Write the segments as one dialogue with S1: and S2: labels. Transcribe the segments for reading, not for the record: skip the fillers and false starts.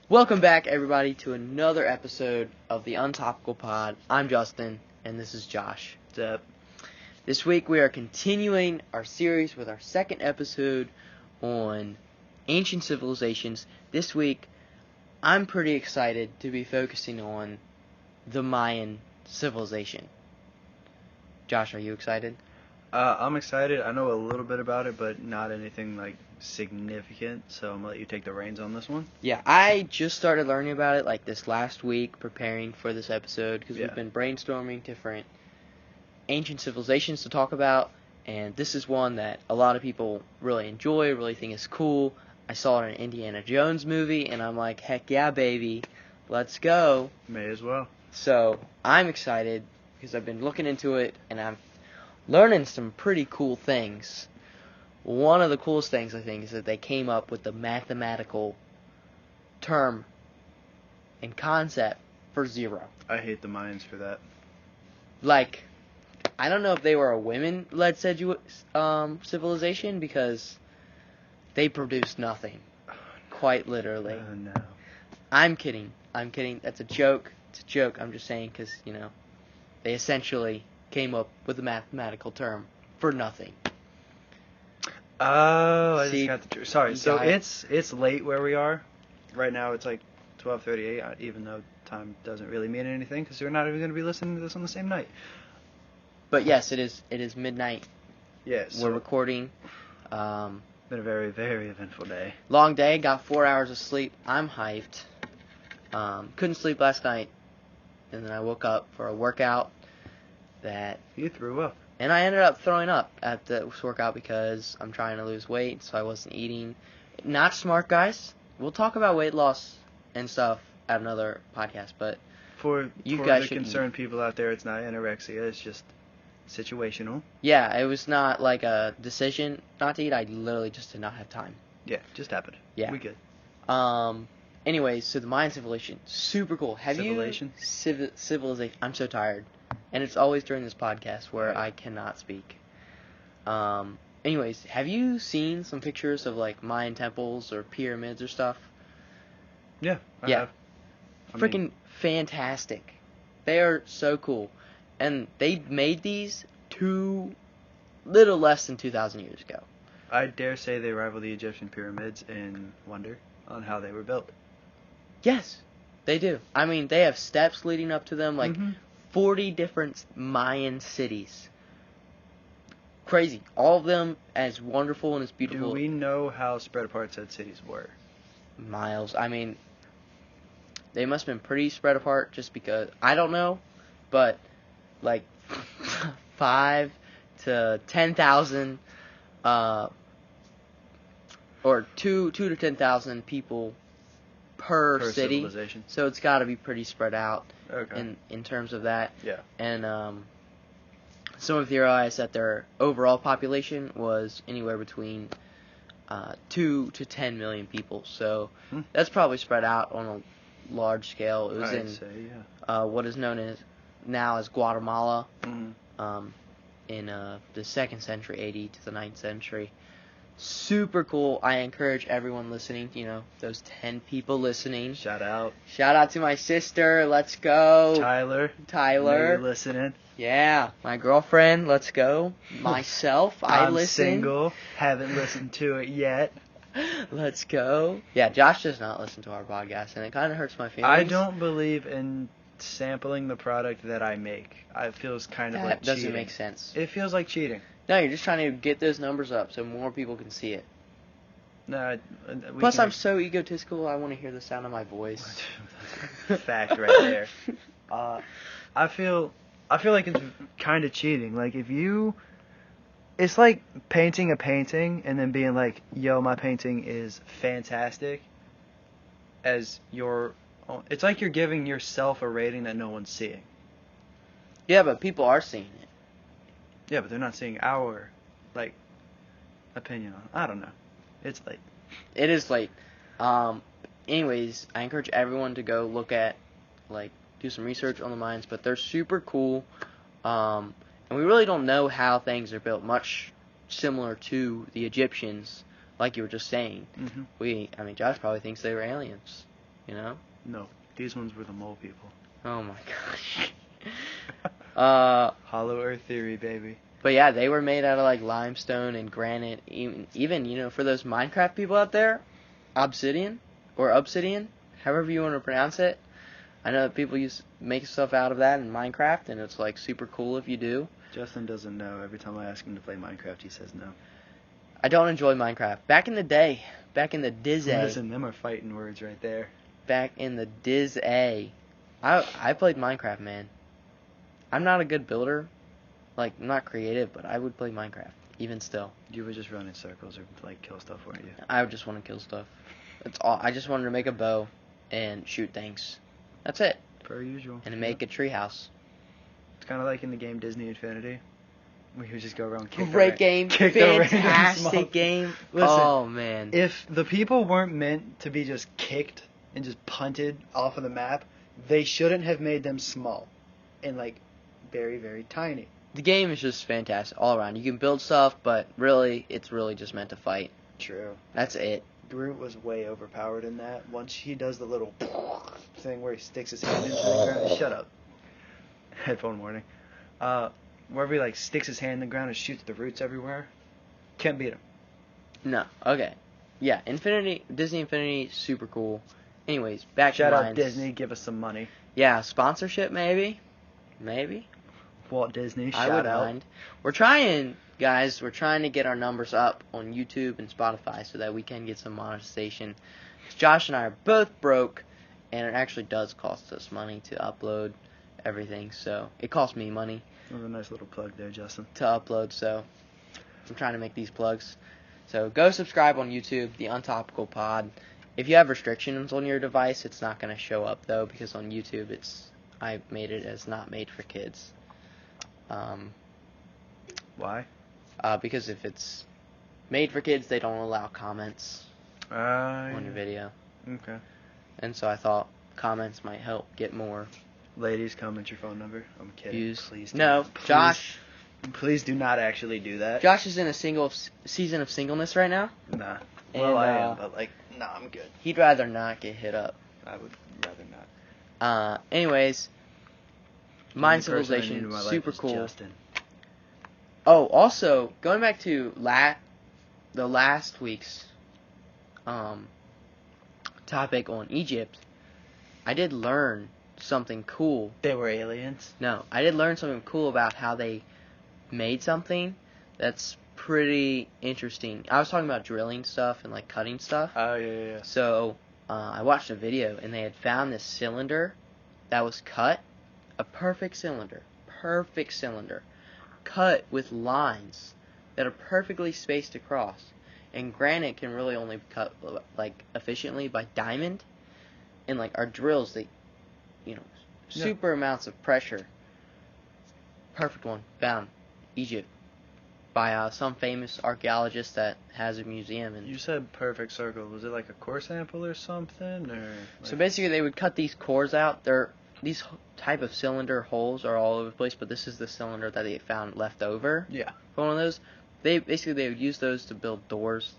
S1: Welcome back, everybody, to another episode of the Untopical Pod. I'm Justin, and this is Josh.
S2: What's up?
S1: This week we are continuing our series with our second episode on ancient civilizations. This week, I'm pretty excited to be focusing on the Mayan civilization. Josh, are you excited?
S2: I'm excited. I know a little bit about it, but not anything significant. So I'm gonna let you take the reins on this one.
S1: Yeah, I just started learning about it this last week, preparing for this episode because we've been brainstorming different ancient civilizations to talk about, and this is one that a lot of people really enjoy, really think is cool. I saw it in an Indiana Jones movie, and I'm like, heck yeah, baby, let's go.
S2: May as well.
S1: So I'm excited because I've been looking into it, and I'm learning some pretty cool things. One of the coolest things, I think, is that they came up with the mathematical term and concept for zero.
S2: I hate the Mayans for that.
S1: I don't know if they were a women-led civilization because they produced nothing. Quite literally.
S2: Oh, no.
S1: I'm kidding. That's a joke. It's a joke. I'm just saying because, they essentially came up with a mathematical term for nothing.
S2: Oh, I just got the truth. Sorry. So
S1: it.
S2: it's late where we are. Right now it's 12:38, even though time doesn't really mean anything because we're not even going to be listening to this on the same night.
S1: But yes, it is midnight.
S2: Yes.
S1: We're recording.
S2: Been a very, very eventful day.
S1: Long day. Got 4 hours of sleep. I'm hyped. Couldn't sleep last night, and then I woke up for a workout that
S2: You threw up.
S1: And I ended up throwing up at this workout because I'm trying to lose weight, so I wasn't eating. Not smart, guys. We'll talk about weight loss and stuff at another podcast, but
S2: For
S1: you guys
S2: the
S1: should
S2: concerned people out there, it's not anorexia. It's just situational.
S1: Yeah, it was not like a decision not to eat. I literally just did not have time.
S2: Yeah, just happened.
S1: Yeah.
S2: We good.
S1: Anyways, so the Mayan civilization, super cool.
S2: Civilization?
S1: Civilization. I'm so tired. And it's always during this podcast where I cannot speak. Anyways, have you seen some pictures of Mayan temples or pyramids or stuff?
S2: Yeah, I have.
S1: Freaking fantastic. They are so cool. And they made these little less than 2,000 years ago.
S2: I dare say they rival the Egyptian pyramids in wonder on how they were built.
S1: Yes, they do. They have steps leading up to them, 40 different Mayan cities. Crazy. All of them as wonderful and as beautiful.
S2: Do we know how spread apart said cities were?
S1: Miles. They must have been pretty spread apart just because, I don't know, but 5 to 10,000, or 2 to 10,000 people per city.
S2: Civilization.
S1: So it's got to be pretty spread out.
S2: Okay.
S1: In terms of that.
S2: Yeah.
S1: And some have theorized that their overall population was anywhere between 2 to 10 million people. So that's probably spread out on a large scale. It was what is known now as Guatemala in the 2nd century AD to the 9th century. Super cool. I encourage everyone listening, those 10 people listening.
S2: Shout out.
S1: Shout out to my sister. Let's go.
S2: Tyler.
S1: You're
S2: listening.
S1: Yeah. My girlfriend. Let's go. Myself. I listen.
S2: I'm single. Haven't listened to it yet.
S1: Let's go. Yeah, Josh does not listen to our podcast, and it kind of hurts my feelings.
S2: I don't believe in sampling the product that I make. It feels kind of like cheating. That
S1: doesn't make sense.
S2: It feels like cheating.
S1: No, you're just trying to get those numbers up so more people can see it.
S2: No.
S1: Plus, I'm so egotistical. I want to hear the sound of my voice.
S2: Fact right there. I feel like it's kind of cheating. It's like painting a painting and then being like, "Yo, my painting is fantastic." It's like you're giving yourself a rating that no one's seeing.
S1: Yeah, but people are seeing it.
S2: Yeah, but they're not seeing our, opinion on it. I don't know. It's late.
S1: It is late. Anyways, I encourage everyone to go look at, do some research on the Mayans, but they're super cool. And we really don't know how things are built, much similar to the Egyptians, like you were just saying.
S2: Mm-hmm.
S1: Josh probably thinks they were aliens. you know?
S2: No, these ones were the mole people.
S1: Oh my gosh.
S2: Hollow Earth theory, baby.
S1: But yeah, they were made out of like limestone and granite. Even you know, for those Minecraft people out there, obsidian, however you want to pronounce it. I know that people make stuff out of that in Minecraft, and it's like super cool if you do.
S2: Justin doesn't know. Every time I ask him to play Minecraft, he says no.
S1: I don't enjoy Minecraft. Back in the day, back in the Diz-A.
S2: Listen, them are fighting words right there.
S1: Back in the Diz-A, I played Minecraft, man. I'm not a good builder, like I'm not creative, but I would play Minecraft even still.
S2: You would just run in circles or like kill stuff, weren't you?
S1: I would just want to kill stuff. That's all. I just wanted to make a bow and shoot things. That's it.
S2: Per usual.
S1: And make a treehouse.
S2: It's kind of like in the game Disney Infinity. We would just go around kick
S1: Great game. Fantastic game.
S2: Listen,
S1: oh, man.
S2: If the people weren't meant to be just kicked and just punted off of the map, they shouldn't have made them small and like very, very tiny.
S1: The game is just fantastic all around. You can build stuff, but really, it's really just meant to fight.
S2: True.
S1: That's it.
S2: Groot was way overpowered in that. Once he does the little thing where he sticks his hand into the ground. Shut up. Headphone warning. Wherever he like sticks his hand in the ground and shoots the roots everywhere. Can't beat him.
S1: No. Okay. Yeah, Disney Infinity, super cool. Anyways, back
S2: Shout
S1: to
S2: out
S1: Mayans.
S2: Disney, give us some money.
S1: Yeah, sponsorship maybe. Maybe.
S2: Walt Disney,
S1: I
S2: shout
S1: would
S2: out.
S1: mind. We're trying, guys. We're trying to get our numbers up on YouTube and Spotify so that we can get some monetization. 'Cause Josh and I are both broke, and it actually does cost us money to upload everything. So it costs me money
S2: That was a nice little plug there, Justin.
S1: to upload. So I'm trying to make these plugs. So go subscribe on YouTube, the Untopical Pod. If you have restrictions on your device, it's not going to show up though, because on YouTube I made it as not made for kids.
S2: Why?
S1: Because if it's made for kids, they don't allow comments on your video.
S2: Okay.
S1: And so I thought comments might help get more
S2: Ladies, comment your phone number. I'm kidding.
S1: views.
S2: Please do
S1: No,
S2: not.
S1: Josh.
S2: Please do not actually do that.
S1: Josh is in a season of singleness right now.
S2: Nah.
S1: And,
S2: Well, I am, but like, nah, I'm good.
S1: He'd rather not get hit up.
S2: I would rather not.
S1: Anyways,
S2: The
S1: Mind
S2: only person I need
S1: Civilization,
S2: in my life
S1: super
S2: is
S1: cool.
S2: Justin.
S1: Oh, also, going back to the last week's topic on Egypt, I did learn something cool.
S2: They were aliens.
S1: No, I did learn something cool about how they made something that's pretty interesting. I was talking about drilling stuff and like cutting stuff.
S2: Oh, yeah.
S1: So I watched a video and they had found this cylinder that was cut, a perfect cylinder, cut with lines that are perfectly spaced across. And granite can really only be cut like efficiently by diamond, and like our drills, they, super amounts of pressure. Perfect one found, Egypt, by some famous archaeologist that has a museum. And
S2: You said perfect circle. Was it like a core sample or something, or?
S1: so basically, they would cut these cores out. These type of cylinder holes are all over the place, but this is the cylinder that they found left over.
S2: Yeah.
S1: From one of those, they would use those to build doors,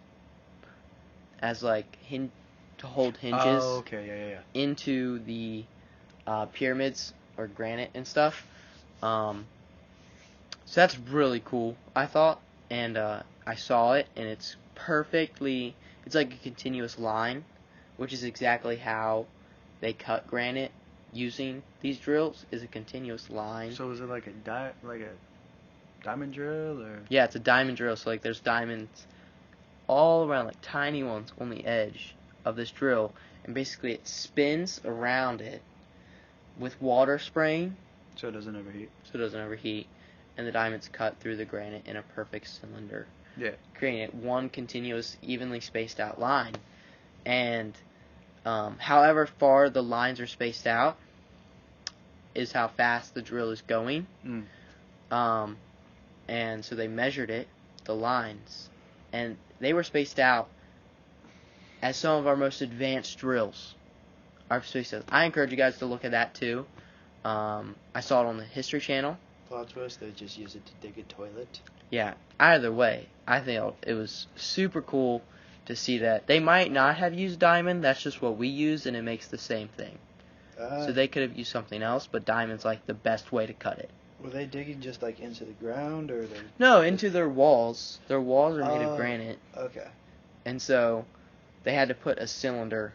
S1: as like to hold hinges.
S2: Oh, okay, yeah.
S1: Into the pyramids or granite and stuff. So that's really cool, I thought, and I saw it, and it's like a continuous line, which is exactly how they cut granite using these drills, is a continuous line.
S2: So is it like a diamond drill, or?
S1: Yeah, it's a diamond drill, so like there's diamonds all around, like tiny ones on the edge of this drill, and basically it spins around it with water spraying,
S2: So it doesn't
S1: overheat, and the diamonds cut through the granite in a perfect cylinder.
S2: Yeah.
S1: Creating it one continuous, evenly spaced out line. And however far the lines are spaced out is how fast the drill is going. And so they measured it, the lines, and they were spaced out as some of our most advanced drills are spaced out. I encourage you guys to look at that too. I saw it on the History Channel.
S2: Plot twist, they just use it to dig a toilet.
S1: Yeah, either way, I think it was super cool to see that they might not have used diamond. That's just what we use, and it makes the same thing. So they could have used something else, but diamond's like the best way to cut it.
S2: Were they digging just like into the ground, or they?
S1: No, into their walls. Their walls are made of granite.
S2: Okay.
S1: And so they had to put a cylinder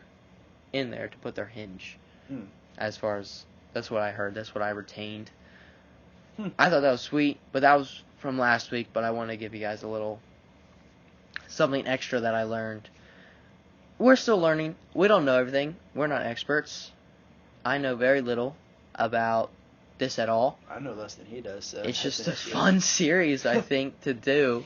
S1: in there to put their hinge. As far as, that's what I heard. That's what I retained. I thought that was sweet, but that was from last week. But I want to give you guys a little something extra that I learned. We're still learning. We don't know everything. We're not experts. I know very little about this at all.
S2: I know less than he does. So
S1: it's just a fun series, I think, to do.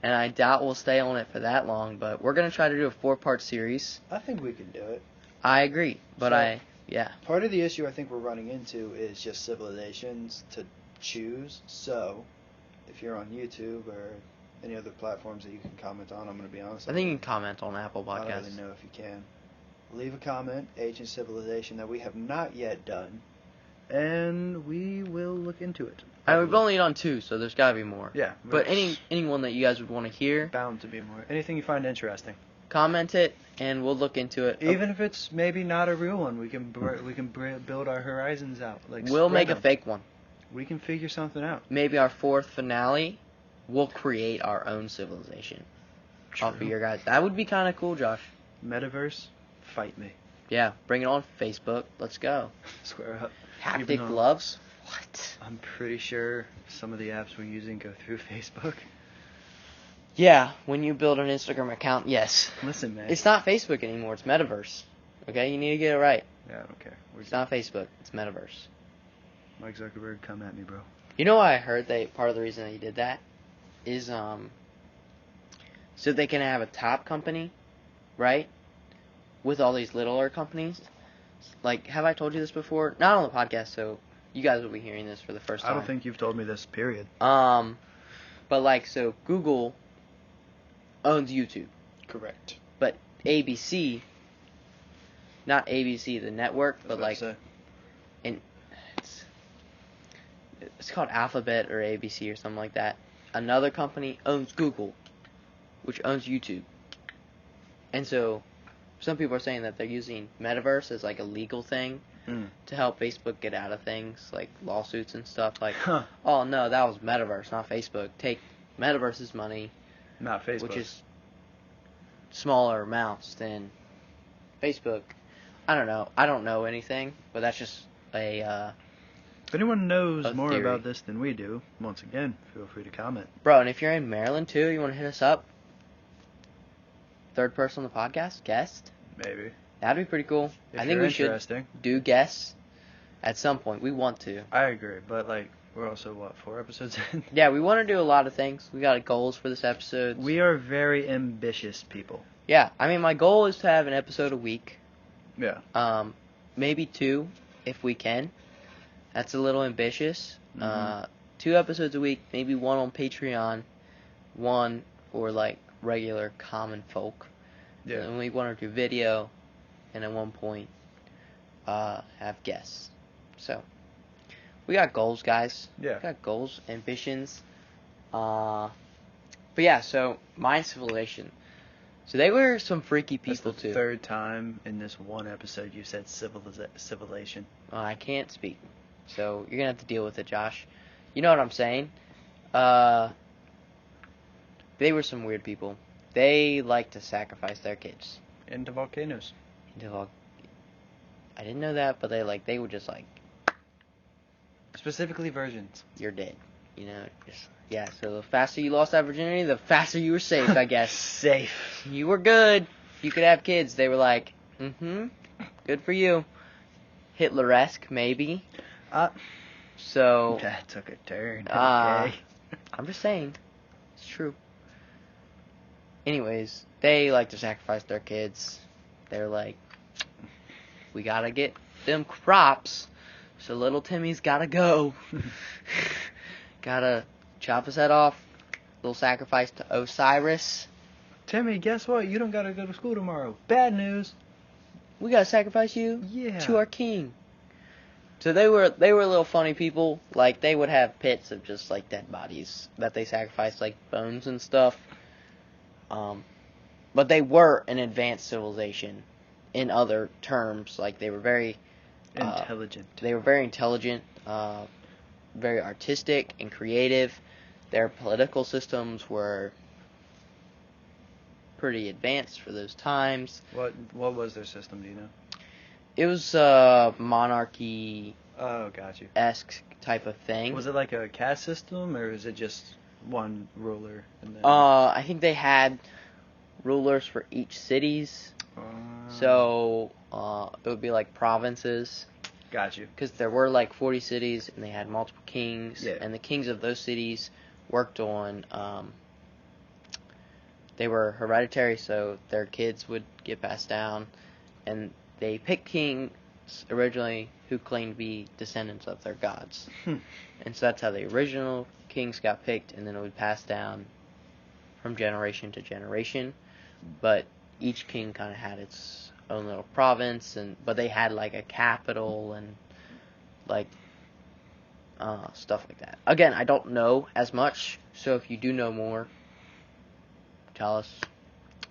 S1: And I doubt we'll stay on it for that long. But we're going to try to do a 4-part series.
S2: I think we can do it.
S1: I agree. But yeah.
S2: Part of the issue I think we're running into is just civilizations to choose. So, if you're on YouTube or any other platforms that you can comment on, I'm going to be honest.
S1: I think you can comment on Apple Podcasts.
S2: I don't really know if you can. Leave a comment, Ancient Civilization, that we have not yet done, and we will look into it.
S1: We've only done 2, so there's got to be more.
S2: Yeah.
S1: But anyone that you guys would want to hear,
S2: bound to be more. Anything you find interesting,
S1: comment it, and we'll look into it.
S2: Even if it's maybe not a real one, we can build our horizons out.
S1: We'll make a fake one.
S2: We can figure something out.
S1: Maybe our 4th finale, we'll create our own civilization. Off of your guys. That would be kind of cool, Josh.
S2: Metaverse, fight me.
S1: Yeah, bring it on Facebook. Let's go.
S2: Square up.
S1: Haptic gloves? What?
S2: I'm pretty sure some of the apps we're using go through Facebook.
S1: Yeah, when you build an Instagram account, yes.
S2: Listen, man.
S1: It's not Facebook anymore. It's Metaverse. Okay, you need to get it right.
S2: Yeah, I don't care.
S1: It's not Facebook. It's Metaverse.
S2: Mike Zuckerberg, come at me, bro.
S1: You know what I heard? Part of the reason they did that is so they can have a top company, right? With all these littler companies. Like, have I told you this before? Not on the podcast, so you guys will be hearing this for the first time.
S2: I don't think you've told me this, period.
S1: But like, so Google owns YouTube.
S2: Correct.
S1: But ABC, not ABC the network, but like, it's called Alphabet or ABC or something like that. Another company owns Google, which owns YouTube. And so some people are saying that they're using Metaverse as like a legal thing to help Facebook get out of things, like lawsuits and stuff. Like, oh no, that was Metaverse, not Facebook. Take Metaverse's money,
S2: not Facebook,
S1: which is smaller amounts than Facebook. I don't know. I don't know anything, but that's just a
S2: if anyone knows more
S1: theory
S2: about this than we do, once again, feel free to comment.
S1: Bro, and if you're in Maryland too, you want to hit us up? Third person on the podcast? Guest?
S2: Maybe.
S1: That'd be pretty cool. I think we should do guests at some point. We want to.
S2: I agree, but like, we're also, 4 episodes in?
S1: Yeah, we want to do a lot of things. We got goals for this episode.
S2: We are very ambitious people.
S1: Yeah, I mean, my goal is to have an episode a week.
S2: Yeah.
S1: Maybe 2, if we can. That's a little ambitious. 2 episodes a week, maybe 1 on Patreon, 1 for like regular common folk.
S2: Yeah.
S1: And we want to do video, and at one point, have guests. So, we got goals, guys.
S2: Yeah.
S1: We got goals, ambitions. But yeah, so my civilization. So they were some freaky people
S2: That's the
S1: too.
S2: Third time in this one episode you said civilization.
S1: I can't speak, so you're gonna have to deal with it, Josh. You know what I'm saying? They were some weird people. They like to sacrifice their kids
S2: into volcanoes.
S1: I didn't know that, but they would just like
S2: specifically virgins.
S1: You're dead. You know, yeah. So the faster you lost that virginity, the faster you were safe, I guess.
S2: Safe.
S1: You were good. You could have kids. They were like, good for you. Hitler-esque, maybe. So
S2: that took a turn.
S1: I'm just saying, it's true. Anyways, they like to sacrifice their kids. They're like, we gotta get them crops, so little Timmy's gotta go. Gotta chop his head off. Little sacrifice to Osiris.
S2: Timmy, guess what? You don't gotta go to school tomorrow. Bad news.
S1: We gotta sacrifice you to our king. So they were little funny people. Like, they would have pits of just like dead bodies that they sacrificed, like bones and stuff. but they were an advanced civilization in other terms. Like, they were very
S2: intelligent.
S1: They were very intelligent, very artistic and creative. Their political systems were pretty advanced for those times.
S2: What was their system, do you know?
S1: It was monarchy.
S2: Oh, got you.
S1: Esque type of thing.
S2: Was it like a caste system, or is it just one ruler? And then...
S1: I think they had rulers for each cities. So it would be like provinces.
S2: Got you.
S1: Because there were like 40 cities, and they had multiple kings.
S2: Yeah.
S1: And the kings of those cities worked on. They were hereditary, so their kids would get passed down, and they picked kings originally who claimed to be descendants of their gods. And so that's how the original kings got picked, and then it would pass down from generation to generation. But each king kind of had its own little province, but they had like a capital and like stuff like that. Again, I don't know as much, so if you do know more, tell us.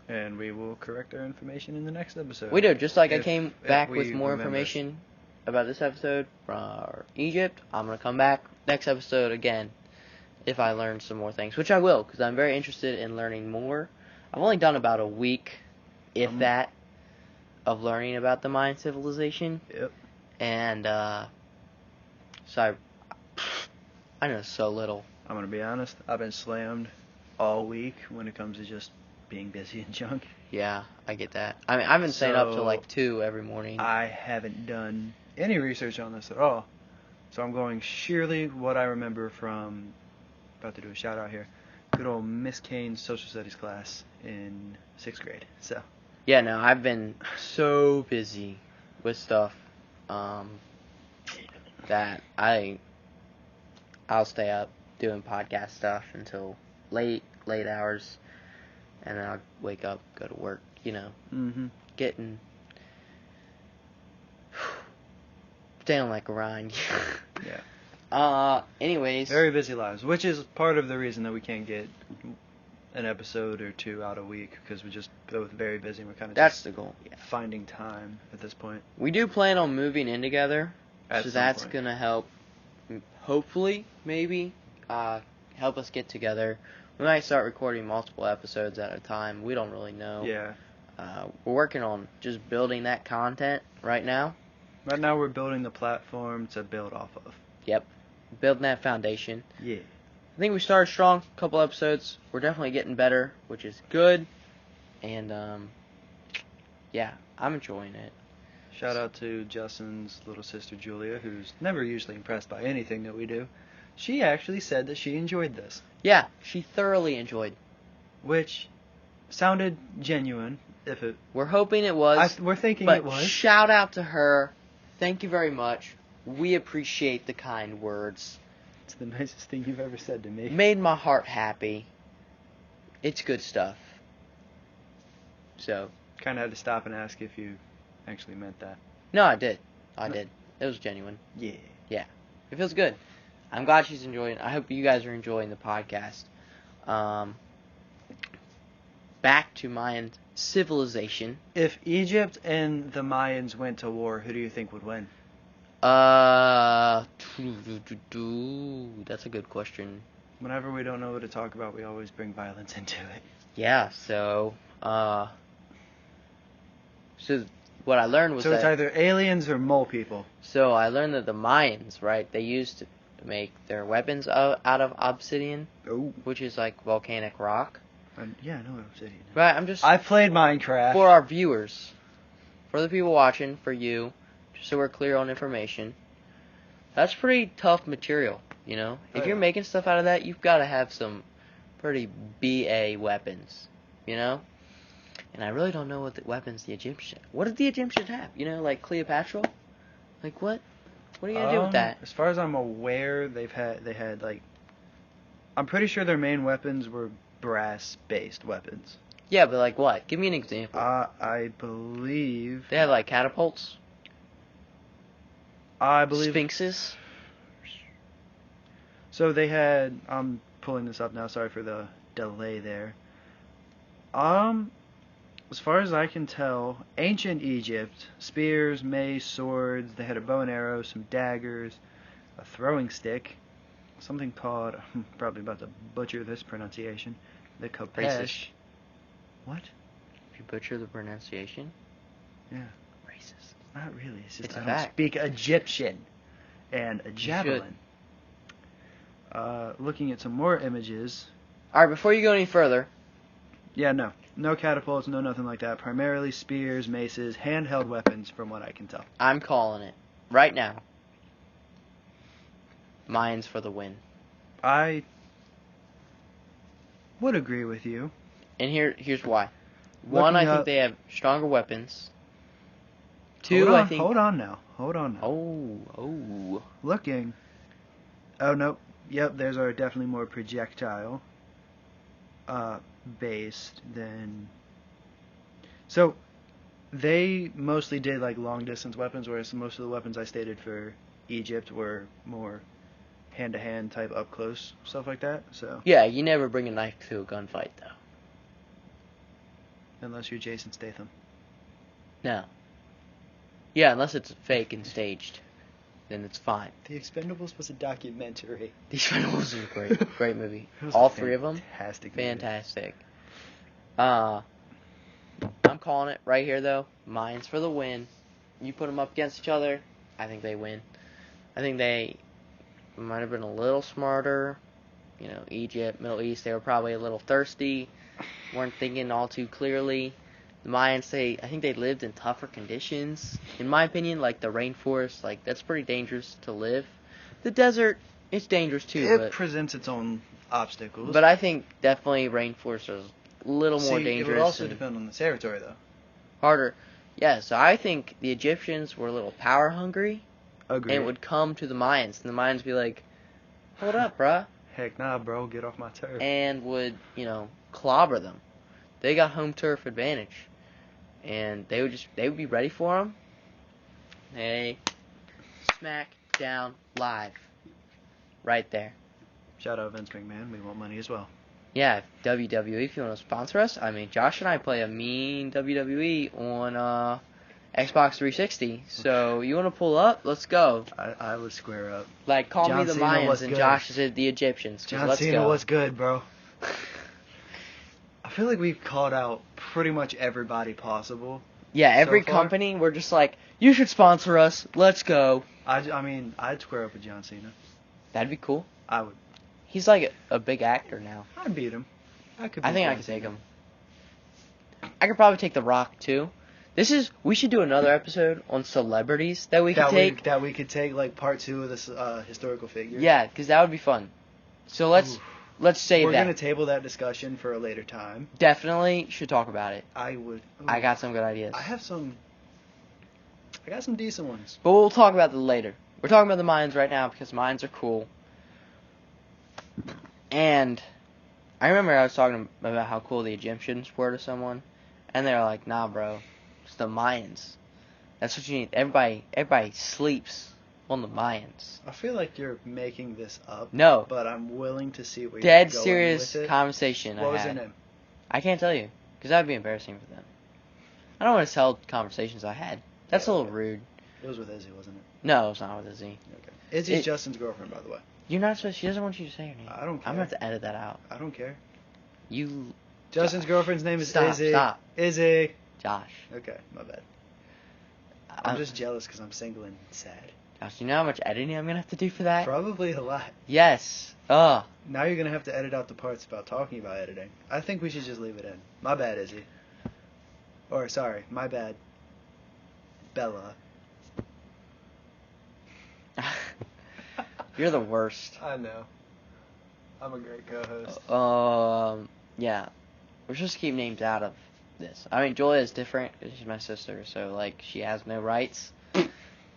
S2: And we will correct our information in the next episode.
S1: We do, just like I came back with more
S2: remember.
S1: information about this episode from Egypt. I'm going to come back next episode again if I learn some more things, which I will, because I'm very interested in learning more. I've only done about a week, if that, of learning about the Mayan civilization.
S2: Yep.
S1: And so I know so little.
S2: I'm going to be honest, I've been slammed all week when it comes to just being busy and junk.
S1: Yeah, I get that. I mean, I've been staying up till like 2 every morning.
S2: I haven't done any research on this at all. So I'm going sheerly what I remember from, about to do a shout out here, good old Miss Kane's social studies class in 6th grade. So.
S1: Yeah, no, I've been so busy with stuff that I'll stay up doing podcast stuff until late hours, and then I'll wake up, go to work, getting staying on that grind.
S2: Yeah.
S1: Anyways.
S2: Very busy lives, which is part of the reason that we can't get an episode or 2 out a week, because we're just both very busy and we're kind of
S1: that's the goal. Yeah.
S2: Finding time at this point.
S1: We do plan on moving in together, so that's going to help, hopefully, maybe, help us get together. We might start recording multiple episodes at a time. We don't really know.
S2: Yeah.
S1: We're working on just building that content right now.
S2: Right now we're building the platform to build off of.
S1: Yep. Building that foundation.
S2: Yeah.
S1: I think we started strong, a couple episodes. We're definitely getting better, which is good. And, yeah, I'm enjoying it.
S2: Shout out to Justin's little sister Julia, who's never usually impressed by anything that we do. She actually said that she enjoyed this.
S1: Yeah, she thoroughly enjoyed.
S2: Which sounded genuine.
S1: We're hoping it was.
S2: We're thinking
S1: but
S2: it was.
S1: Shout out to her. Thank you very much. We appreciate the kind words.
S2: It's the nicest thing you've ever said to me.
S1: Made my heart happy. It's good stuff. So.
S2: Kind of had to stop and ask if you actually meant that.
S1: No, I did. I did. It was genuine.
S2: Yeah.
S1: Yeah. It feels good. I'm glad she's enjoying it. I hope you guys are enjoying the podcast. Back to Mayan civilization.
S2: If Egypt and the Mayans went to war, who do you think would win?
S1: That's a good question.
S2: Whenever we don't know what to talk about, we always bring violence into it.
S1: Yeah, so what I learned was
S2: so it's either aliens or mole people.
S1: So I learned that the Mayans, right, they used to make their weapons out of obsidian, which is like volcanic rock.
S2: Yeah, I know what obsidian is.
S1: Right,
S2: I played Minecraft.
S1: For our viewers, for the people watching, for you, just so we're clear on information, that's pretty tough material, you know? If you're making stuff out of that, you've got to have some pretty BA weapons, you know? And I really don't know what the weapons the Egyptians... What did the Egyptians have? You know, like Cleopatra? Like, what? What are you going to do with that?
S2: As far as I'm aware, they had, like... I'm pretty sure their main weapons were brass-based weapons.
S1: Yeah, but like what? Give me an example.
S2: I believe...
S1: They had, like, catapults?
S2: I believe...
S1: Sphinxes?
S2: So they had... I'm pulling this up now. Sorry for the delay there. as far as I can tell, ancient Egypt, spears, mace, swords, they had a bow and arrow, some daggers, a throwing stick, something called, I'm probably about to butcher this pronunciation, the kopesh.
S1: Racist.
S2: What?
S1: If you butcher the pronunciation?
S2: Yeah.
S1: Racist.
S2: Not really. It's just
S1: It's a
S2: I don't
S1: fact.
S2: speak Egyptian. And a javelin.
S1: should.
S2: Looking at some more images.
S1: Alright, before you go any further,
S2: Yeah, no. No catapults, no nothing like that. Primarily spears, maces, handheld weapons from what I can tell.
S1: I'm calling it. Right now. Mayans for the win.
S2: I would agree with you.
S1: And here's why. One, I think they have stronger weapons. Two, I think...
S2: Hold on now.
S1: Oh.
S2: Looking. Oh, nope. Yep, theirs are definitely more projectile based than... So, they mostly did like long distance weapons, whereas most of the weapons I stated for Egypt were more hand-to-hand type up close, stuff like that. So
S1: Yeah, you never bring a knife to a gunfight, though.
S2: unless you're Jason Statham.
S1: No. Yeah, unless it's fake and staged. Then it's fine.
S2: The Expendables was a documentary.
S1: The Expendables was a great movie.
S2: It was
S1: All
S2: a
S1: three of them,
S2: fantastic movie.
S1: fantastic. I'm calling it right here, though. Mayans for the win. You put them up against each other, I think they win. I think they might have been a little smarter. You know, Egypt, Middle East, they were probably a little thirsty. Weren't thinking all too clearly. The Mayans, I think they lived in tougher conditions. In my opinion, like the rainforest, like that's pretty dangerous to live. The desert, it's dangerous too.
S2: It presents its own obstacles.
S1: But I think definitely rainforest is a little more dangerous.
S2: It would also
S1: and
S2: depend on the territory, though.
S1: harder. Yeah, so I think the Egyptians were a little power hungry.
S2: Agreed.
S1: And would come to the Mayans, and the Mayans be like, "Hold up, bruh,"
S2: Heck nah, bro. Get off my turf.
S1: and would, clobber them. They got home turf advantage, and they would be ready for them. Hey, smack down live, right there.
S2: Shout out Vince McMahon. We want money as well.
S1: Yeah, WWE, if you want to sponsor us. I mean, Josh and I play a mean WWE on Xbox 360. So you want to pull up? Let's go.
S2: I would square up.
S1: Like, call
S2: John
S1: me the
S2: Cena
S1: Mayans
S2: was
S1: and
S2: good.
S1: Josh is the Egyptians. 'Cause
S2: John
S1: let's
S2: Cena
S1: go.
S2: was good, bro. I feel like we've called out pretty much everybody possible.
S1: Yeah, every
S2: so far.
S1: company, we're just like, you should sponsor us. Let's go.
S2: I mean, I'd square up with John Cena.
S1: That'd be cool.
S2: I would.
S1: He's like a big actor now.
S2: I'd beat him.
S1: I think I could take him. I could probably take The Rock too. We should do another episode on celebrities that we could take.
S2: That we could take like part 2 of this historical figure.
S1: Yeah, because that would be fun. So let's save
S2: We're
S1: that.
S2: gonna table that discussion for a later time.
S1: Definitely should talk about it.
S2: I would.
S1: I got some good ideas.
S2: I got some decent ones.
S1: But we'll talk about them later. We're talking about the Mayans right now because Mayans are cool. And I remember I was talking about how cool the Egyptians were to someone, and they're like, "Nah, bro, it's the Mayans. That's what you need. Everybody sleeps on the Mayans."
S2: I feel like you're making this up.
S1: No.
S2: But I'm willing to see where
S1: Dead
S2: you're going
S1: serious
S2: with it.
S1: conversation
S2: What
S1: I
S2: was
S1: had.
S2: their name?
S1: I can't tell you because that would be embarrassing for them. I don't want to tell conversations I had. That's a little rude.
S2: It was with Izzy, wasn't it?
S1: No, it's not with Izzy.
S2: Okay. Izzy's Justin's girlfriend, by the way.
S1: You're not supposed. She doesn't want you to say her name.
S2: I don't care.
S1: I'm gonna have to edit that out.
S2: I don't care.
S1: You.
S2: Justin's girlfriend's name is
S1: Stop,
S2: Izzy.
S1: stop.
S2: Izzy.
S1: Josh.
S2: Okay, my bad. I'm just jealous because I'm single and sad.
S1: Josh, you know how much editing I'm gonna have to do for that?
S2: Probably a lot.
S1: Yes.
S2: Now you're gonna have to edit out the parts about talking about editing. I think we should just leave it in. My bad, Izzy. Or sorry, my bad, Bella.
S1: You're the worst.
S2: I know. I'm a great co-host.
S1: Yeah. We're supposed to keep names out of this. I mean, Julia is different because she's my sister, so, like, she has no rights.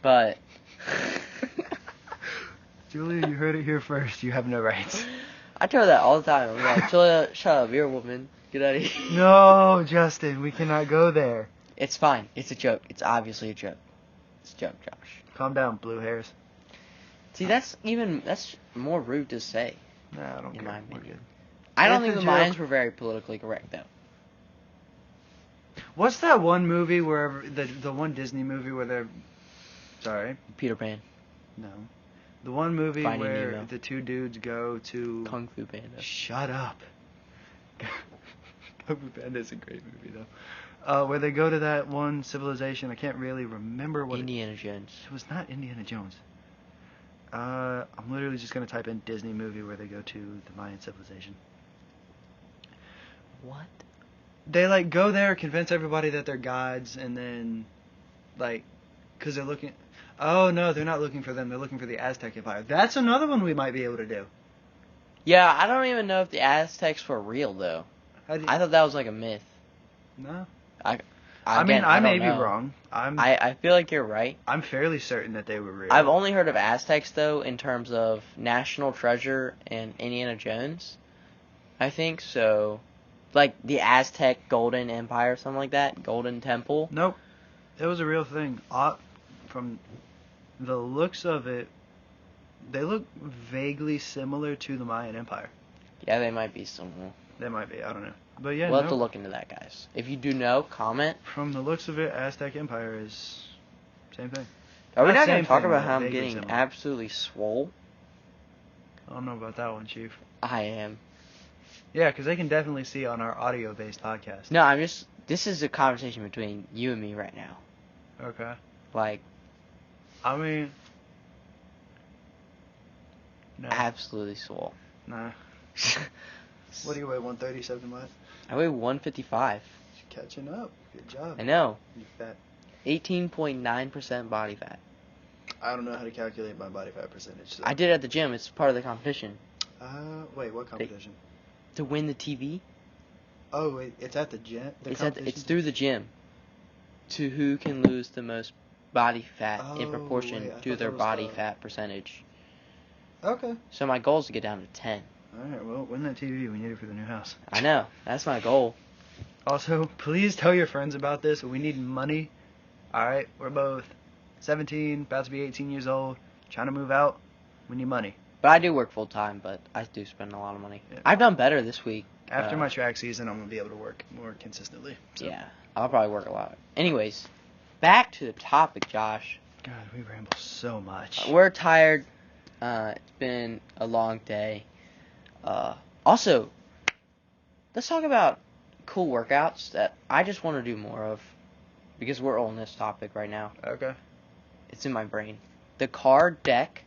S1: But...
S2: Julia, you heard it here first. You have no rights.
S1: I tell her that all the time. I'm like, Julia, shut up. You're a woman. Get out of here.
S2: No, Justin, we cannot go there.
S1: It's fine. It's a joke. It's obviously a joke. It's a joke, Josh.
S2: Calm down, blue hairs.
S1: See, that's more rude to say.
S2: No, I don't
S1: In
S2: care.
S1: my
S2: We're
S1: opinion.
S2: good.
S1: I don't
S2: It's
S1: think
S2: a
S1: the
S2: joke.
S1: Mayans were very politically correct, though.
S2: What's that one movie where the one Disney movie where they're sorry
S1: Peter Pan.
S2: no the one movie
S1: Finding
S2: where
S1: Nemo.
S2: the two dudes go to
S1: Kung Fu Panda.
S2: Shut up. Kung Fu Panda is a great movie though. Where they go to that one civilization. I can't really remember what
S1: Indiana Jones.
S2: It was not Indiana Jones. I'm literally just gonna type in Disney movie where they go to the Mayan civilization.
S1: What?
S2: They like go there, convince everybody that they're gods, and then like, cause they're looking. Oh no, they're not looking for them. They're looking for the Aztec Empire. That's another one we might be able to do.
S1: Yeah, I don't even know if the Aztecs were real though.
S2: How do you,
S1: I thought that was like a myth.
S2: no.
S1: I
S2: mean, I may
S1: don't
S2: be
S1: know.
S2: wrong.
S1: I feel like you're right.
S2: I'm fairly certain that they were real.
S1: I've only heard of Aztecs though in terms of National Treasure and Indiana Jones. I think so. Like the Aztec Golden Empire, something like that. Golden Temple.
S2: Nope. It was a real thing. From the looks of it, they look vaguely similar to the Mayan Empire.
S1: Yeah, they might be somewhere.
S2: They might be. I don't know. But yeah,
S1: We'll have to look into that, guys. If you do know, comment.
S2: From the looks of it, Aztec Empire is same thing.
S1: Are we
S2: Not
S1: not going
S2: same
S1: to talk
S2: thing,
S1: about
S2: but
S1: how I'm
S2: vaguely
S1: getting
S2: similar.
S1: absolutely swole?
S2: I don't know about that one, Chief.
S1: I am.
S2: Yeah, because they can definitely see on our audio-based podcast.
S1: No, I'm just... This is a conversation between you and me right now.
S2: Okay.
S1: Like,
S2: I mean, no,
S1: absolutely swole.
S2: nah. What do you weigh? 137 what?
S1: I weigh 155.
S2: You're catching up. Good job.
S1: I know.
S2: You're fat.
S1: 18.9% body fat.
S2: I don't know how to calculate my body fat percentage. So.
S1: I did it at the gym. It's part of the competition.
S2: Wait, what competition?
S1: To win the TV.
S2: Oh, wait, it's at the gym.
S1: It's through the gym. To who can lose the most body fat in
S2: Oh,
S1: proportion
S2: wait, I
S1: to
S2: thought
S1: their
S2: that was
S1: body
S2: the-
S1: fat percentage.
S2: Okay.
S1: So my goal is to get down to 10.
S2: All right. Well, win that TV. We need it for the new house.
S1: I know. That's my goal.
S2: Also, please tell your friends about this. We need money. All right. We're both 17, about to be 18 years old, trying to move out. We need money.
S1: But I do work full time, but I do spend a lot of money.
S2: Yeah.
S1: I've done better this week.
S2: After my track season, I'm going to be able to work more consistently. So.
S1: Yeah. I'll probably work a lot. Anyways, back to the topic, Josh.
S2: God, we ramble so much.
S1: We're tired. It's been a long day. Also, let's talk about cool workouts that I just want to do more of. Because we're on this topic right now.
S2: Okay.
S1: It's in my brain. The card deck.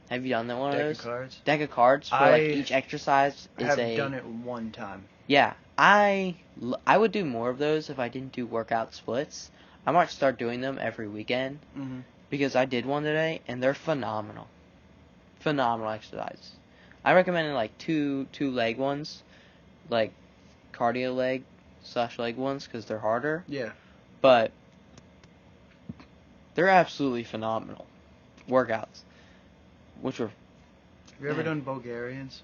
S1: Have you done that one of
S2: Deck
S1: those?
S2: of cards.
S1: Deck of cards where like each exercise
S2: I
S1: is
S2: have done it one time.
S1: Yeah, I would do more of those if I didn't do workout splits. I might start doing them every weekend
S2: Mm-hmm.
S1: because I did one today and they're phenomenal. Phenomenal exercise. I recommended like two leg ones, like cardio leg/leg ones because they're harder.
S2: Yeah.
S1: But they're absolutely phenomenal workouts. Which were
S2: Have you ever done Bulgarians?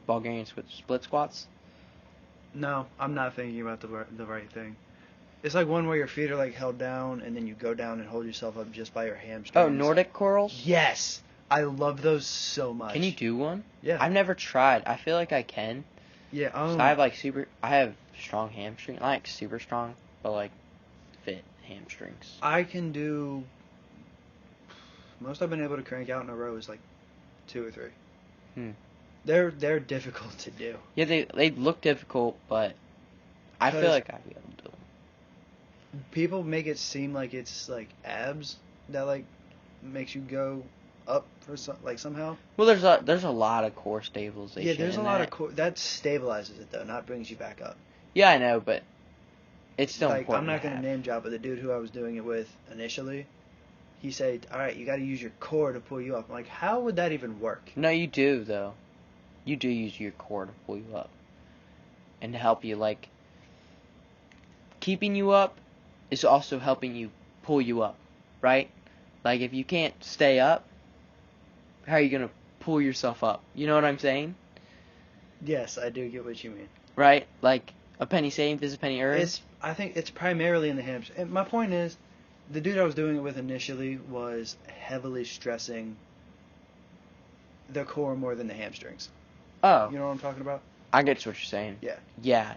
S1: Bulgarian split squats.
S2: No, I'm not thinking about the right thing. It's like one where your feet are like held down and then you go down and hold yourself up just by your hamstrings.
S1: Oh, Nordic curls?
S2: Yes! I love those so much.
S1: Can you do one?
S2: Yeah.
S1: I've never tried. I feel like I can.
S2: Yeah,
S1: So I have I have strong hamstrings. Not like super strong, but like fit hamstrings.
S2: I can do... Most I've been able to crank out in a row is like 2 or 3. They're difficult to do.
S1: Yeah, they look difficult, but I feel like I'd be able to do them.
S2: People make it seem like it's like abs that like makes you go up for somehow.
S1: Well, there's a lot of core stabilization.
S2: Yeah, there's a
S1: in
S2: lot
S1: that.
S2: of that stabilizes it though, not brings you back up.
S1: Yeah, I know, but it's still
S2: Like
S1: important.
S2: I'm not
S1: to
S2: gonna
S1: have.
S2: name drop, but the dude who I was doing it with initially, he said, "All right, you got to use your core to pull you up." I'm like, how would that even work?
S1: No, you do though. You do use your core to pull you up, and to help you like keeping you up is also helping you pull you up, right? Like if you can't stay up, how are you gonna pull yourself up? You know what I'm saying?
S2: Yes, I do get what you mean.
S1: Right? Like a penny saved is a penny earned.
S2: I think it's primarily in the hamstring. And my point is, the dude I was doing it with initially was heavily stressing the core more than the hamstrings.
S1: Oh,
S2: You know what I'm talking about?
S1: I get what you're saying.
S2: Yeah.
S1: Yeah.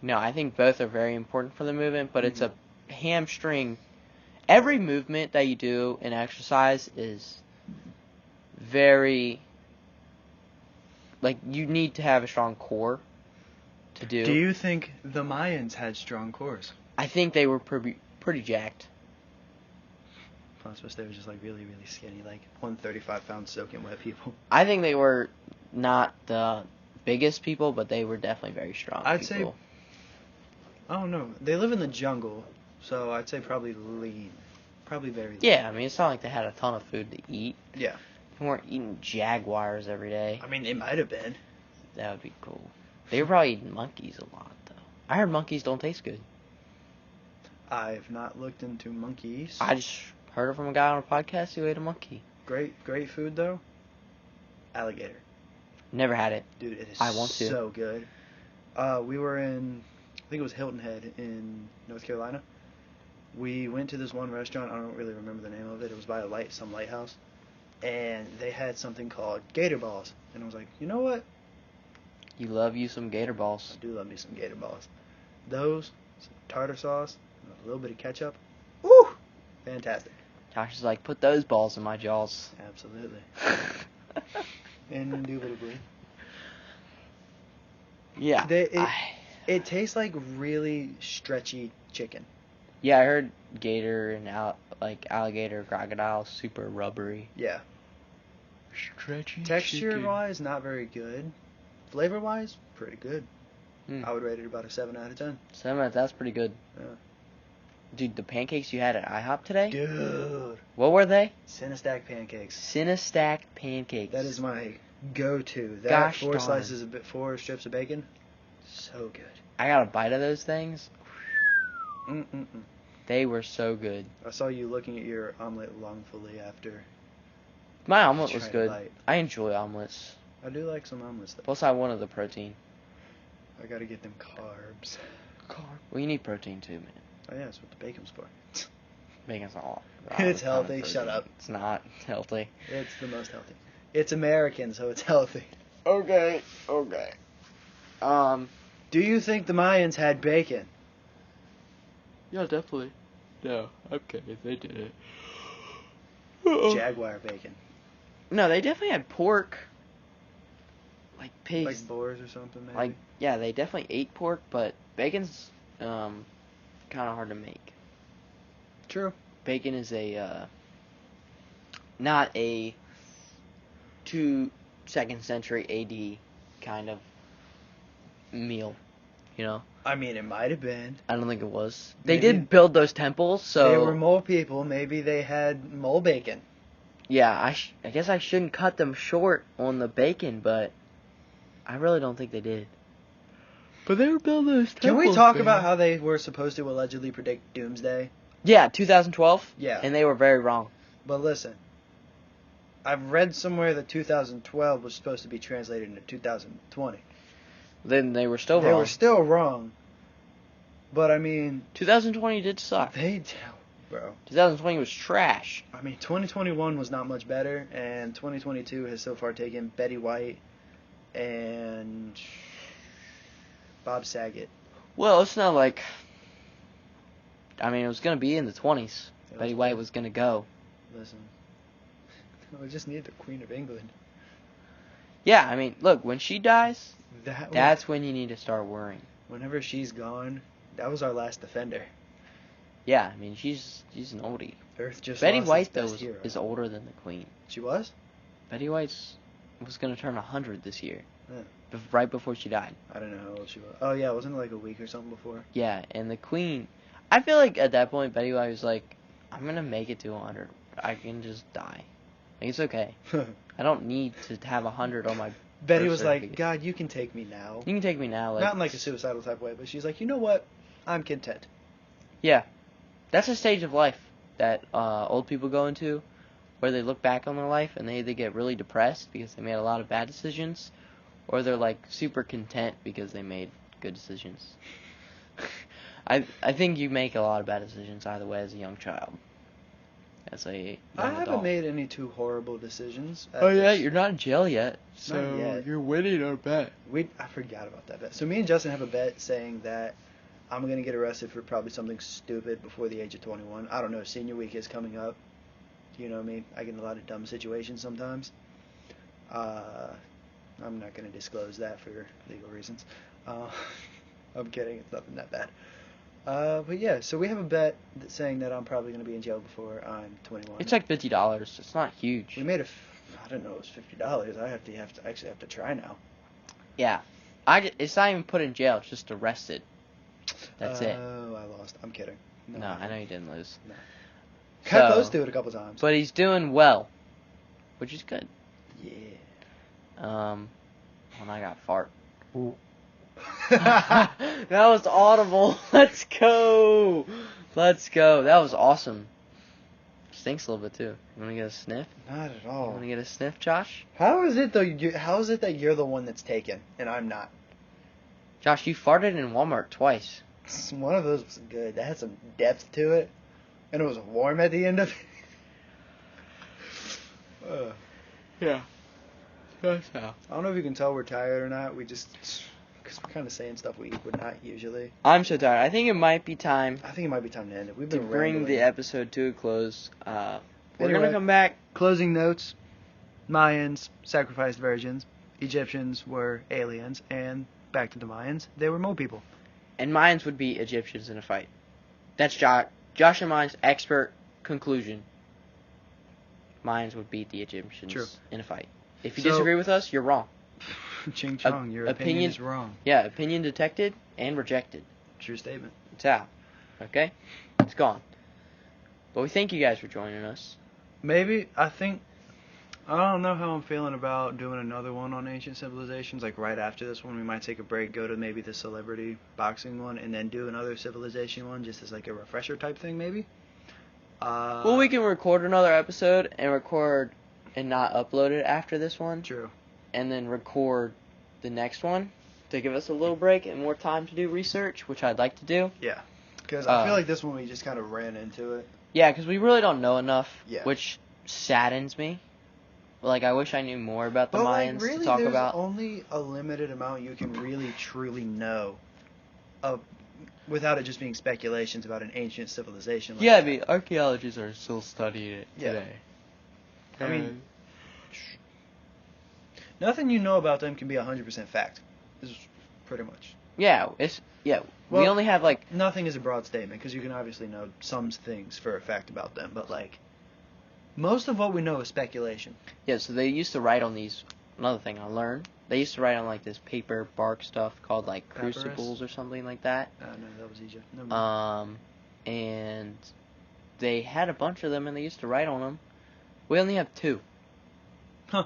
S1: No, I think both are very important for the movement, but it's a hamstring. Every movement that you do in exercise is very, like, you need to have a strong core to do.
S2: Do you think the Mayans had strong cores?
S1: I think they were pretty jacked.
S2: I suppose they were just like really, really skinny, like 135-pound soaking wet people.
S1: I think they were not the biggest people, but they were definitely very strong people.
S2: I don't know. They live in the jungle, so I'd say probably lean. Probably very lean.
S1: Yeah, I mean, it's not like they had a ton of food to eat.
S2: Yeah.
S1: They weren't eating jaguars every day.
S2: I mean, they might have been.
S1: That would be cool. They were probably eating monkeys a lot, though. I heard monkeys don't taste good.
S2: I've not looked into monkeys.
S1: I just heard it from a guy on a podcast who ate a monkey.
S2: Great food, though. Alligator.
S1: Never had it.
S2: Dude, it is
S1: I want to.
S2: So good. We were in, I think it was Hilton Head in North Carolina. We went to this one restaurant. I don't really remember the name of it. It was by some lighthouse. And they had something called gator balls. And I was like, you know what?
S1: You love you some gator balls.
S2: I do love me some gator balls. Those, some tartar sauce, a little bit of ketchup. Woo! Fantastic.
S1: Josh is like, put those balls in my jaws.
S2: Absolutely. Indubitably.
S1: Yeah.
S2: It tastes like really stretchy chicken.
S1: Yeah, I heard gator and alligator, crocodile, super rubbery.
S2: Yeah.
S1: Stretchy
S2: Texture-wise, not very good. Flavor-wise, pretty good.
S1: Mm.
S2: I would rate it about a 7 out of 10.
S1: 7, that's pretty good.
S2: Yeah.
S1: Dude, the pancakes you had at IHOP today?
S2: Dude.
S1: What were they?
S2: Cinestack pancakes.
S1: Cinestack pancakes.
S2: That is my go-to. That
S1: Gosh
S2: 4
S1: darn.
S2: slices of 4 strips of bacon. So good.
S1: I got a bite of those things.
S2: Mm-mm-mm.
S1: They were so good.
S2: I saw you looking at your omelet longfully after.
S1: My omelet was
S2: Trying
S1: good.
S2: light.
S1: I enjoy omelets.
S2: I do like some omelets, though.
S1: Plus, I wanted the protein.
S2: I gotta get them carbs.
S1: Well, you need protein too, man.
S2: Oh, yeah, that's what the bacon's for.
S1: Bacon's not.
S2: It's healthy. Shut up.
S1: It's not healthy.
S2: It's the most healthy. It's American, so it's healthy.
S1: Okay.
S2: Do you think the Mayans had bacon?
S1: Yeah, definitely. No. Okay, they did it.
S2: Jaguar bacon.
S1: No, they definitely had pork. Like pigs.
S2: Like boars or something, maybe?
S1: Like, yeah, they definitely ate pork, but bacon's kind of hard to make.
S2: True.
S1: Bacon is not a 2nd century AD kind of meal, you know?
S2: I mean, it might have been.
S1: I don't think it was. They
S2: Maybe.
S1: did build those temples, so...
S2: They were mole people. Maybe they had mole bacon.
S1: Yeah, I guess I shouldn't cut them short on the bacon, but I really don't think they did. But they were building those temples.
S2: Can we talk about how they were supposed to allegedly predict doomsday?
S1: Yeah, 2012.
S2: Yeah.
S1: And they were very wrong.
S2: But listen, I've read somewhere that 2012 was supposed to be translated into 2020.
S1: Then they were still wrong.
S2: They were still wrong. But I mean,
S1: 2020 did suck.
S2: Bro.
S1: 2020 was trash.
S2: I mean, 2021 was not much better, and 2022 has so far taken Betty White and Bob Saget.
S1: Well, it's not like... I mean, it was going to be in the 20s. Betty White was going to go.
S2: Listen, we just need the Queen of England.
S1: Yeah, I mean, look, when she dies, that's when you need to start worrying.
S2: Whenever she's gone, that was our last defender.
S1: Yeah, I mean, she's an oldie.
S2: Earth just
S1: Betty
S2: lost
S1: White,
S2: its
S1: though,
S2: best hero.
S1: is older than the Queen.
S2: She was?
S1: Betty White's was going to turn 100 this year.
S2: Yeah.
S1: Right before she died.
S2: I don't know how old she was. Oh, yeah, wasn't it like a week or something before?
S1: Yeah, and the Queen... I feel like at that point, Betty White was like, I'm going to make it to 100. I can just die. Like, it's okay. I don't need to have 100 on my
S2: Betty
S1: birth
S2: was like,
S1: certificate.
S2: God, you can take me now.
S1: You can take me now. Like,
S2: Not in like a suicidal type way, but she's like, you know what? I'm content.
S1: Yeah. That's a stage of life that old people go into where they look back on their life and they either get really depressed because they made a lot of bad decisions or they're like super content because they made good decisions. I think you make a lot of bad decisions either way as a young child. as a young
S2: I haven't
S1: adult.
S2: made any too horrible decisions.
S1: Oh yeah, you're not in jail yet, so
S2: Not yet.
S1: you're winning our bet.
S2: I forgot about that bet. So me and Justin have a bet saying that I'm going to get arrested for probably something stupid before the age of 21. I don't know. Senior week is coming up. You know me. I get in a lot of dumb situations sometimes. I'm not going to disclose that for legal reasons. I'm kidding. It's nothing that bad. But yeah, so we have a bet saying that I'm probably going to be in jail before I'm 21.
S1: It's like $50. It's not huge.
S2: We made I don't know. It was $50. I actually have to try now.
S1: Yeah, it's not even put in jail. It's just arrested. That's it.
S2: Oh, I lost. I'm kidding.
S1: No, I know you didn't lose.
S2: No. Got close to it a couple times.
S1: But he's doing well, which is good.
S2: Yeah.
S1: When I got fart. That was audible. Let's go. That was awesome. Stinks a little bit too. You want to get a sniff?
S2: Not at
S1: You
S2: all.
S1: want to get a sniff, Josh?
S2: How is it though? How is it that you're the one that's taken and I'm not?
S1: Josh, you farted in Walmart twice.
S2: One of those was good. That had some depth to it, and it was warm at the end of it.
S1: Yeah. That's how.
S2: I don't know if you can tell we're tired or not. Because we're kind of saying stuff we would not usually.
S1: I'm so tired. I think it might be time
S2: I think it might be time to end it. We've
S1: to
S2: been
S1: bring
S2: rambling.
S1: the episode to a close. We're
S2: Anyway.
S1: gonna come back.
S2: Closing notes. Mayans sacrificed virgins. Egyptians were aliens, and back to the Mayans, they were mole people.
S1: And Mayans would beat Egyptians in a fight. That's Josh and mine's expert conclusion. Mayans would beat the Egyptians
S2: True.
S1: in a fight. If you
S2: So-
S1: disagree with us, you're wrong.
S2: Ching chong, your opinion is wrong.
S1: Yeah, opinion detected and rejected.
S2: True statement.
S1: It's out. Okay? It's gone. But we thank you guys for joining us.
S2: Maybe, I don't know how I'm feeling about doing another one on ancient civilizations. Like right after this one, we might take a break, go to maybe the celebrity boxing one, and then do another civilization one, just as like a refresher type thing, maybe.
S1: Well, we can record another episode and not upload it after this one.
S2: True.
S1: And then record the next one to give us a little break and more time to do research, which I'd like to do.
S2: Yeah. Because I feel like this one we just kind of ran into it.
S1: Yeah, because we really don't know enough,
S2: Yeah.
S1: which saddens me. Like, I wish I knew more about the
S2: But
S1: Mayans
S2: like, really,
S1: to talk
S2: there's
S1: about.
S2: only a limited amount you can really truly know, without it just being speculations about an ancient civilization. Like
S1: Yeah, I
S2: that.
S1: mean, archaeologists are still studying it
S2: Yeah.
S1: today.
S2: I mean, nothing you know about them can be 100% fact. This is pretty much.
S1: we
S2: Well,
S1: only have like
S2: Nothing is a broad statement because you can obviously know some things for a fact about them, but like most of what we know is speculation.
S1: so they used to write on these. Another thing I learned, they used to write on like this paper bark stuff called like
S2: Papyrus?
S1: crucibles or something like that.
S2: No, that was Egypt. No,
S1: And they had a bunch of them and they used to write on them. We only have 2.
S2: Huh.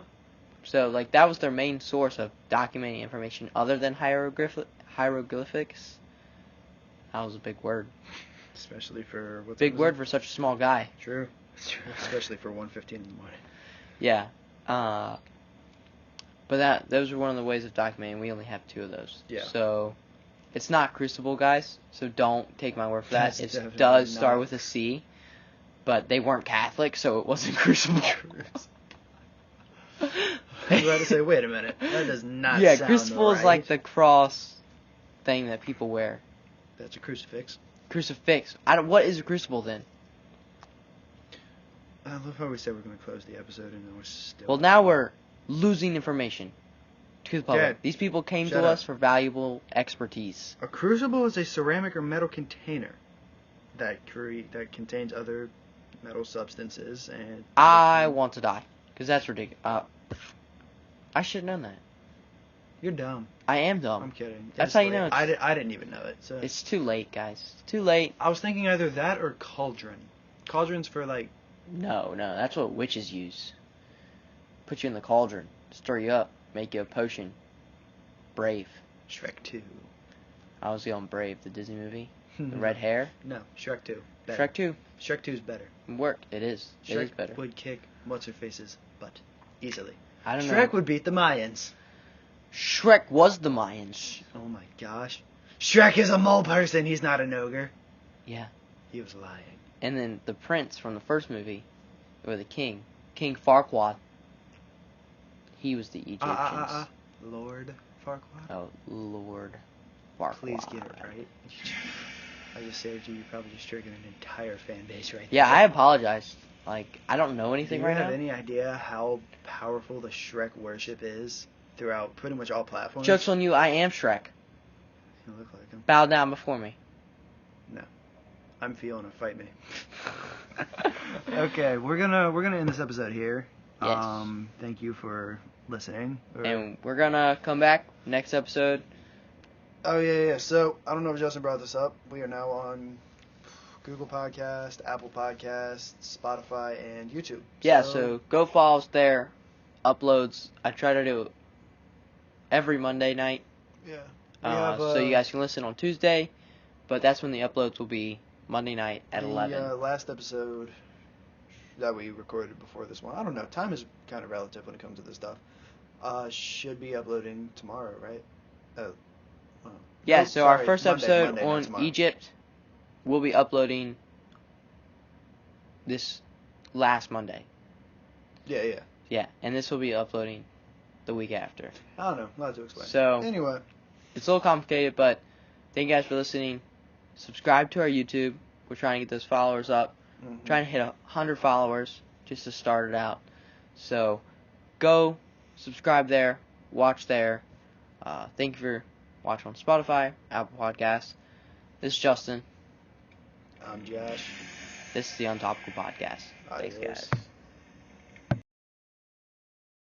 S1: So like that was their main source of documenting information other than hieroglyphics. That was a big word.
S2: especially for what's
S1: Big word for such a small guy.
S2: True. Especially for 1:15 in the morning.
S1: Yeah. But those are one of the ways of documenting. We only have 2 of those.
S2: Yeah.
S1: So it's not Crucible, guys. So don't take my word for that.
S2: That's
S1: It
S2: definitely
S1: does start
S2: not.
S1: with a C. But they weren't Catholic, so it wasn't Crucible.
S2: I was about to say, wait a minute. That does not
S1: Yeah,
S2: sound
S1: Crucible is
S2: right.
S1: like the cross thing that people wear.
S2: That's a crucifix.
S1: Crucifix. What is a crucible then?
S2: I love how we said we're going to close the episode and then we're still...
S1: Well, now we're losing information to the public.
S2: Okay.
S1: These people came
S2: Shut
S1: to
S2: up.
S1: us for valuable expertise.
S2: A crucible is a ceramic or metal container that contains other metal substances and...
S1: I want to die. Because that's ridiculous. I should have known that.
S2: You're dumb.
S1: I am dumb.
S2: I'm kidding.
S1: That's
S2: It's
S1: how you
S2: late.
S1: know it's-
S2: I didn't even know it. So
S1: It's too late, guys. It's too late.
S2: I was thinking either that or cauldron. Cauldron's for like...
S1: No, that's what witches use. Put you in the cauldron. Stir you up. Make you a potion. Brave.
S2: Shrek 2.
S1: I was going Brave, the Disney movie. The red hair.
S2: No, Shrek 2. Better.
S1: Shrek 2.
S2: Shrek 2 is better.
S1: Worked. It is. It is
S2: Shrek
S1: better.
S2: would kick what's-her-face's butt. Easily.
S1: I don't know.
S2: Shrek would beat the Mayans.
S1: Shrek was the Mayans.
S2: Oh my gosh. Shrek is a mole person, he's not an ogre.
S1: Yeah.
S2: He was lying.
S1: And then the prince from the first movie, or the king, King Farquaad, he was the Egyptians.
S2: Lord Farquaad?
S1: Oh, Lord Farquaad.
S2: Please get it right. I just saved you. You probably just triggered an entire fan base right there.
S1: Yeah, I apologize. Like, I don't know anything right now.
S2: Do you have any idea how powerful the Shrek worship is throughout pretty much all platforms?
S1: Joke's on you, I am Shrek.
S2: You look like him.
S1: Bow down before me.
S2: No. I'm feeling it. Fight me. Okay, we're gonna end this episode here.
S1: Yes.
S2: Thank you for listening.
S1: And we're gonna come back next episode.
S2: Oh, yeah. So, I don't know if Justin brought this up. We are now on Google Podcast, Apple Podcasts, Spotify, and YouTube.
S1: Yeah, so go follow us there. Uploads. I try to do it every Monday night.
S2: Yeah.
S1: So you guys can listen on Tuesday, but that's when the uploads will be Monday night at 11.
S2: The last episode that we recorded before this one, I don't know. Time is kind of relative when it comes to this stuff. Should be uploading tomorrow, right?
S1: Yeah, so our
S2: sorry,
S1: first
S2: Monday,
S1: episode
S2: not
S1: on
S2: tomorrow.
S1: Egypt will be uploading this last Monday.
S2: Yeah.
S1: Yeah, and this will be uploading the week after.
S2: I don't know. Not to explain.
S1: So,
S2: anyway.
S1: It's a little complicated, but thank you guys for listening. Subscribe to our YouTube. We're trying to get those followers up.
S2: Mm-hmm.
S1: Trying to hit 100 followers just to start it out. So, go subscribe there. Watch there. Thank you for watching on Spotify, Apple Podcasts. This is Justin.
S2: I'm Josh.
S1: This is the Untopical Podcast. Thanks,
S2: Adios.
S1: guys.